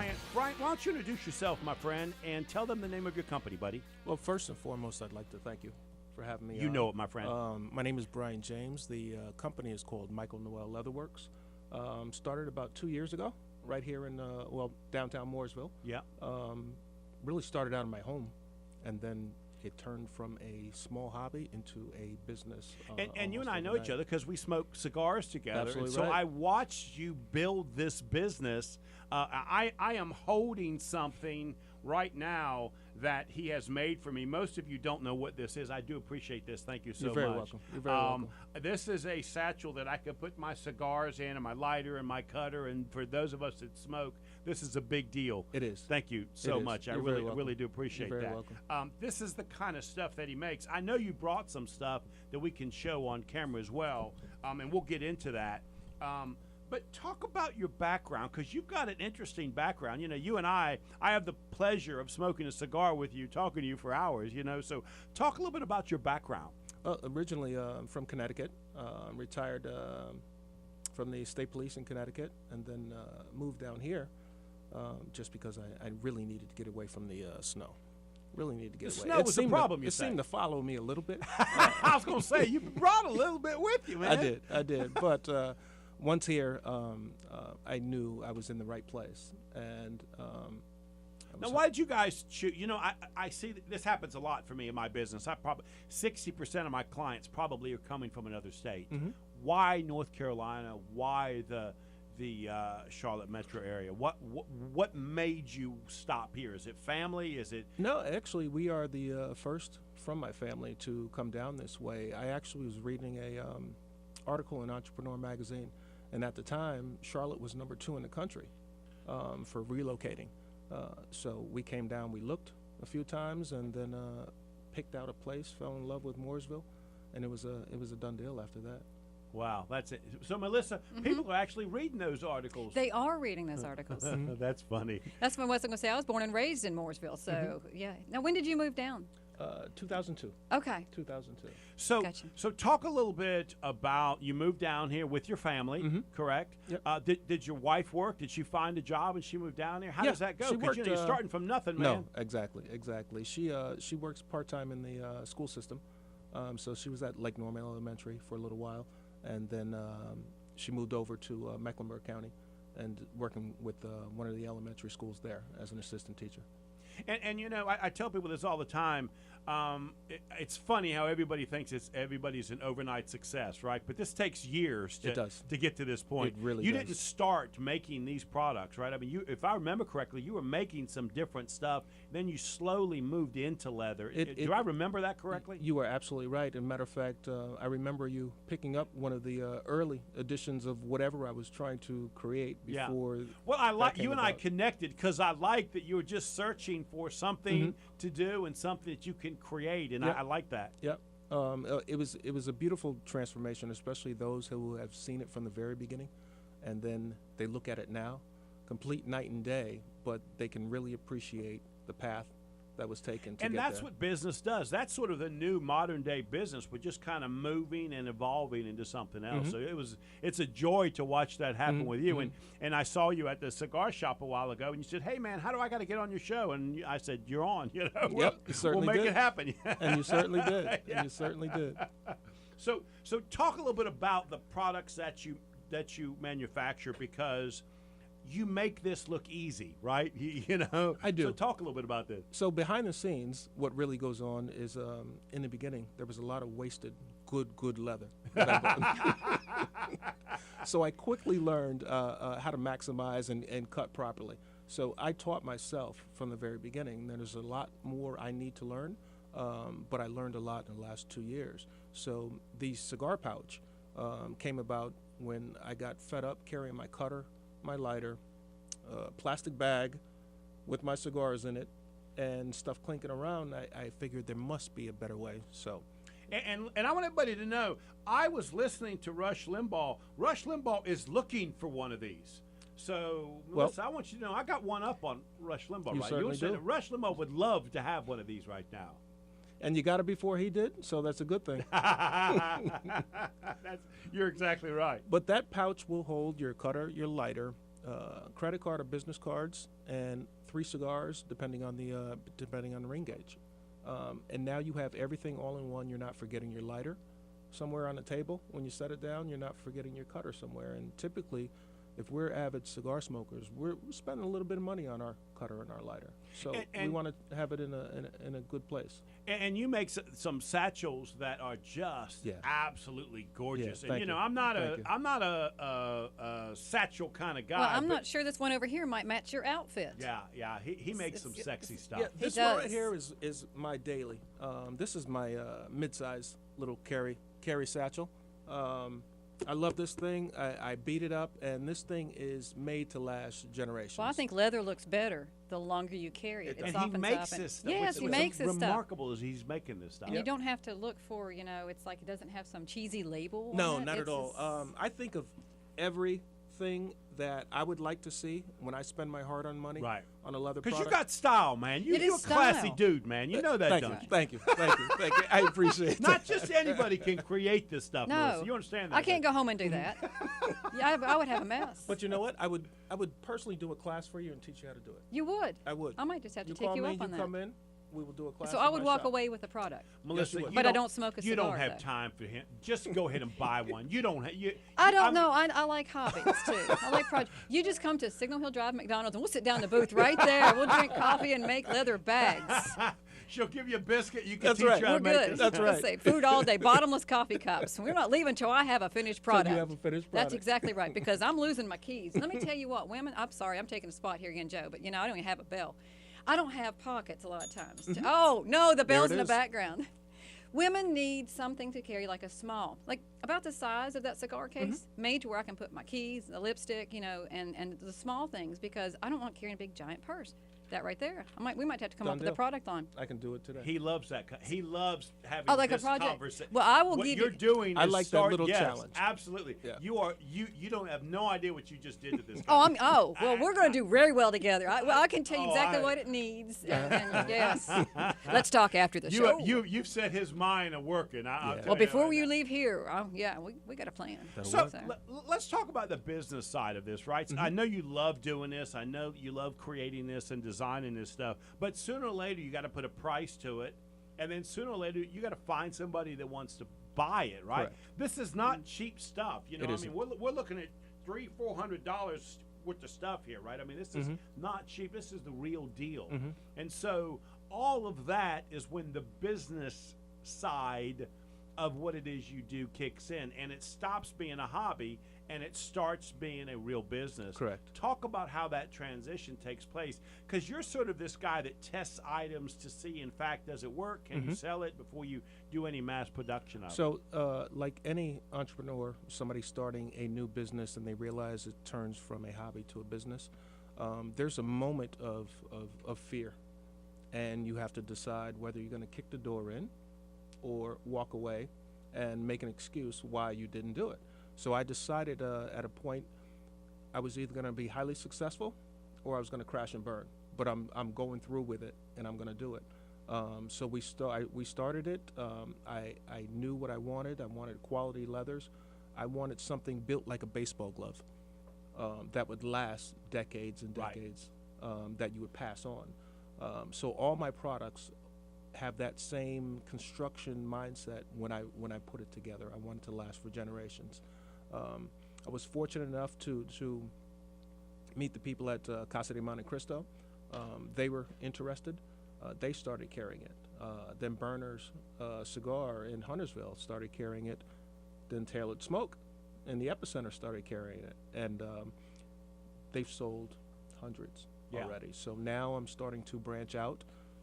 Bryon. Bryon, why don't you introduce yourself, my friend, and tell them the name of your company, buddy. Well, first and foremost, I'd like to thank you for having me. You know it, my friend. My name is Bryon James. The company is called Michael Noel Leatherworks. Started about 2 years ago, right here in downtown Mooresville. Yeah. Really started out in my home, and then it turned from a small hobby into a business. And you and I know each other because we smoke cigars together. Absolutely so right. I watched you build this business. I am holding something right now that he has made for me. Most of you don't know what this is. I do appreciate this. Thank you so much. You're very welcome. You're very welcome. This is a satchel that I could put my cigars in and my lighter and my cutter. And for those of us that smoke, this is a big deal. It is. Thank you so much. I You're very welcome. really do appreciate You're very that. welcome. This is the kind of stuff that he makes. I know you brought some stuff that we can show on camera as well, and we'll get into that. But talk about your background, because you've got an interesting background. You know, you and I have the pleasure of smoking a cigar with you, talking to you for hours, you know. So talk a little bit about your background. Originally from Connecticut, retired from the state police in Connecticut, and then moved down here just because I really needed to get away from the snow. Really needed to get away. Snow was the problem, It seemed to follow me a little bit. I was going to say, you brought a little bit with you, man. I did. But once here, I knew I was in the right place. And now, why did you guys choose? You know, I see this happens a lot for me in my business. 60% of my clients probably are coming from another state. Mm-hmm. Why North Carolina? Why the Charlotte metro area? What made you stop here? Is it family? Is it? No, actually, we are the first from my family to come down this way. I actually was reading a article in Entrepreneur magazine, and at the time, Charlotte was number 2 in the country for relocating. So we came down, we looked a few times, and then picked out a place, fell in love with Mooresville, and it was a done deal after that. Wow, that's it. So, Melissa, people are actually reading those articles. They are reading those articles. That's funny. That's what I was going to say. I was born and raised in Mooresville, so yeah. Now, when did you move down? 2002. Okay. 2002. So, Gotcha. so talk a little bit about, you moved down here with your family, correct? Yep. Did your wife work? Did she find a job and she moved down here? How Yeah, does that go? she 'Cause, worked, you know, you're starting from nothing, man. No, exactly. She works part-time in the school system. So she was at Lake Norman Elementary for a little while, and then she moved over to Mecklenburg County and working with one of the elementary schools there as an assistant teacher. And you know, I tell people this all the time. It's funny how everybody thinks everybody's an overnight success, right? But this takes years to get to this point. It really You does. didn't start making these products, right? I mean, if I remember correctly, you were making some different stuff. Then you slowly moved into leather. Do I remember that correctly? You are absolutely right. As a matter of fact, I remember you picking up one of the early editions of whatever I was trying to create before. Yeah. Well, I like you and I about. Connected because I like that you were just searching for something to do and something that you can create, and Yep. I like that. Yep. It was a beautiful transformation, especially those who have seen it from the very beginning, and then they look at it now, complete night and day, but they can really appreciate the path that was taken to And get that's there. what business does. That's sort of the new modern day business. We're just kind of moving and evolving into something else. So it's a joy to watch that happen with you. And I saw you at the cigar shop a while ago, and you said, "Hey man, how do I got to get on your show?" And I said, "You're on." You know, Yep, you certainly we'll make did. it happen. And you certainly did. And you certainly did. So talk a little bit about the products that you manufacture, because you make this look easy, right? You know, I do. So talk a little bit about this. So behind the scenes, what really goes on is, in the beginning, there was a lot of wasted good leather. So I quickly learned how to maximize and cut properly. So I taught myself from the very beginning. There's a lot more I need to learn, but I learned a lot in the last 2 years. So the cigar pouch came about when I got fed up carrying my cutter, my lighter, plastic bag with my cigars in it, and stuff clinking around. I figured there must be a better way. So, and I want everybody to know, I was listening to Rush Limbaugh. Rush Limbaugh is looking for one of these. So, Melissa, I want you to know, I got one up on Rush Limbaugh. You right? certainly do. Rush Limbaugh would love to have one of these right now. And you got it before he did, so that's a good thing. You're exactly right. But that pouch will hold your cutter, your lighter, credit card or business cards, and 3 cigars, depending on the ring gauge. And now you have everything all in one. You're not forgetting your lighter somewhere on the table. When you set it down, you're not forgetting your cutter somewhere. And typically, if we're avid cigar smokers, we're spending a little bit of money on our cutter and our lighter. So we want to have it in a good place. And you make some satchels that are just absolutely gorgeous. Yeah, and I'm not a satchel kind of guy. Well, I'm not sure this one over here might match your outfit. Yeah. He makes some sexy stuff. Yeah, this one right here is my daily. This is my mid-size little carry satchel. I love this thing. I beat it up, and this thing is made to last generations. Well, I think leather looks better the longer you carry it. And he makes this stuff. Yes, he makes this stuff. Remarkable is he's making this stuff. And you don't have to look for, it's like it doesn't have some cheesy label. No, on it. not at all. I think of everything that I would like to see when I spend my hard-earned money on a leather product. Because you got style, man. You're a classy dude, man. You know that, don't you? Thank you. I appreciate that. Not just anybody can create this stuff, No. Melissa. You understand that? I can't go home and do that. I would have a mess. But you know what? I would personally do a class for you and teach you how to do it. You would? I would. I might just have to take call you me, up on that. You come in, we will do a class. So in I would my walk shop. away with the product. Melissa, Yes, you would. But I don't smoke a cigar. You don't have though. time for him. Just go ahead and buy one. You don't. I don't know. I like hobbies too. I like projects. You just come to Signal Hill Drive McDonald's and we'll sit down in the booth right there. We'll drink coffee and make leather bags. She'll give you a biscuit. You can That's teach right. you how We're to make good. this. That's right. Let's say food all day, bottomless coffee cups. We're not leaving until I have a finished product. you have a finished That's product. exactly right, because I'm losing my keys. Let me tell you what, women, I'm sorry, I'm taking a spot here again, Joe, but I don't even have a bell. I don't have pockets a lot of times. Oh, no, the bell's it in the is. background. Women need something to carry, like a small, like about the size of that cigar case, made to where I can put my keys, the lipstick, and the small things, because I don't want to carry a big giant purse. That right there. We might have to come Done up with a deal. product line. I can do it today. He loves that. He loves having Like a this project. conversation. Well, I will what give you're you- doing I is like that start, little yes, challenge. Absolutely. Yeah. You don't have no idea what you just did to this guy. Well, we're going to do very well together. I can tell you exactly what it needs. And yes. Let's talk after the show. You've set his mind a working. Well, before you leave here, we got a plan. So let's talk about the business side of this, right? I know you love doing this. I know you love creating this and designing this stuff. But sooner or later, you got to put a price to it, and then sooner or later, you got to find somebody that wants to buy it, right? Correct. This is not cheap stuff. It I mean, isn't. we're looking at $300-400 worth of stuff here, right? I mean, this is not cheap. This is the real deal. And so all of that is when the business side of what it is you do kicks in, and it stops being a hobby and it starts being a real business. Correct. Talk about how that transition takes place, because you're sort of this guy that tests items to see, in fact, does it work? Can you sell it before you do any mass production of it? So, like any entrepreneur, somebody starting a new business and they realize it turns from a hobby to a business, there's a moment of fear, and you have to decide whether you're going to kick the door in or walk away and make an excuse why you didn't do it. So I decided at a point I was either going to be highly successful or I was going to crash and burn. But I'm going through with it, and I'm going to do it. So we started it. I knew what I wanted. I wanted quality leathers. I wanted something built like a baseball glove that would last decades and decades, that you would pass on. So all my products have that same construction mindset when I put it together. I want it to last for generations. I was fortunate enough to meet the people at Casa de Monte Cristo. They were interested. They started carrying it. Then Berners Cigar in Huntersville started carrying it. Then Tailored Smoke in the Epicenter started carrying it. And they've sold hundreds already. So now I'm starting to branch out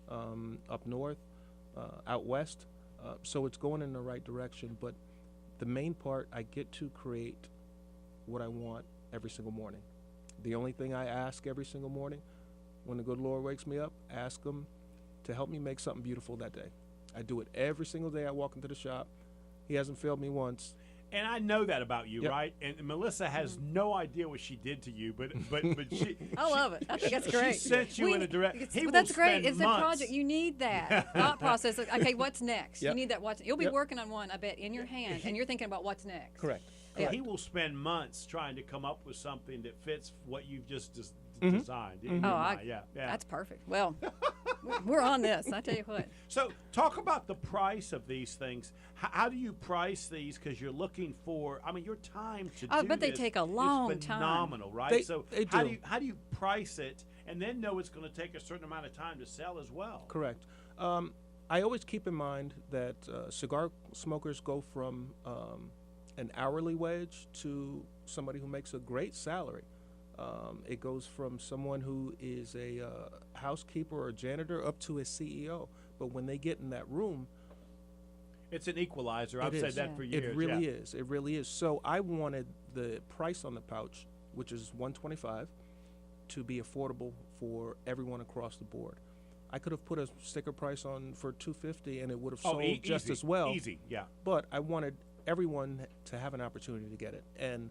up north, out west. So it's going in the right direction. But the main part, I get to create what I want every single morning. The only thing I ask every single morning when the good Lord wakes me up, ask him to help me make something beautiful that day. I do it every single day I walk into the shop. He hasn't failed me once. And I know that about you, Yep. right? And Melissa has no idea what she did to you, but she. I love it. I think that's great. She sent you in a direct. He will that's great. spend It's months. a project. You need that thought process. Like, okay, what's next? Yep. You need that. You'll be Yep. working on one, I bet, in your hand, and you're thinking about what's next. Correct. Yeah. He will spend months trying to come up with something that fits what you've just designed. In your mind. Yeah. That's perfect. Well, we're on this. I tell you what. So, talk about the price of these things. How do you price these? Because you're looking for, I mean, your time to do but they this take a is long time. phenomenal, right? They So, do. how do you price it and then know it's going to take a certain amount of time to sell as well? Correct. I always keep in mind that cigar smokers go from an hourly wage to somebody who makes a great salary. It goes from someone who is a housekeeper or a janitor up to a CEO. But when they get in that room, It's an equalizer. I've It said is. that for years. it really yeah. is. It really is. So I wanted the price on the pouch, which is $125, to be affordable for everyone across the board. I could have put a sticker price on for $250, and it would have sold just easy, as well. Easy, yeah. But I wanted everyone to have an opportunity to get it. And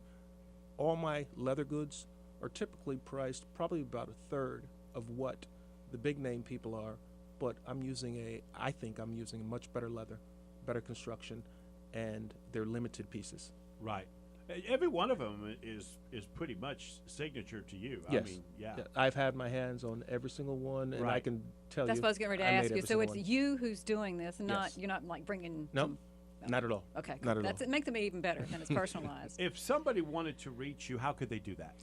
all my leather goods are typically priced probably about a third of what the big name people are. But I think I'm using a much better leather, better construction, and they're limited pieces. Right. Every one of them is pretty much signature to you. Yes. I mean, yeah. I've had my hands on every single one, and I Right. can tell That's you. what I was getting ready to I made ask you. every So single it's one. you who's doing this, and Yes. you're not like bringing. No, some- not at all. Okay. Cool. Not at That's all. it. Makes them even better, and it's personalized. If somebody wanted to reach you, how could they do that?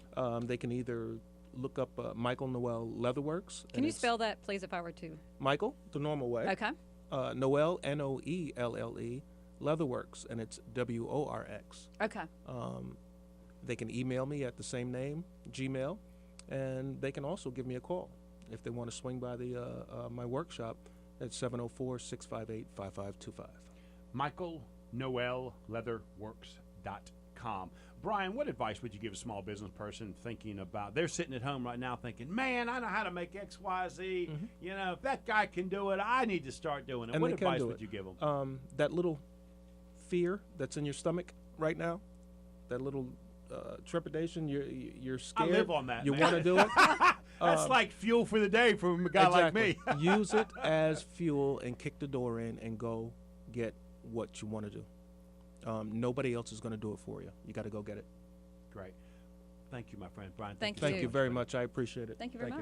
They can either look up Michael Noel Leatherworks. Can you spell that, please, if I were to? Michael, the normal way. Okay. Noel, Noelle, Leatherworks, and it's WORX. Okay. They can email me at the same name, Gmail, and they can also give me a call if they want to swing by my workshop at 704-658-5525. MichaelNoelLeatherworks.com. Bryon, what advice would you give a small business person thinking about, they're sitting at home right now thinking, man, I know how to make X, Y, Z. You know, if that guy can do it, I need to start doing it. And What they can advice do would it. you give them? That little fear that's in your stomach right now, that little trepidation, you're I scared. live on that. You man. want to do it? That's like fuel for the day for a guy like me. Use it as fuel and kick the door in and go get what you want to do. Nobody else is going to do it for you. You got to go get it. Great. Thank you, my friend. Bryon, Thank Thank you. you very much. I appreciate it. Thank you very much.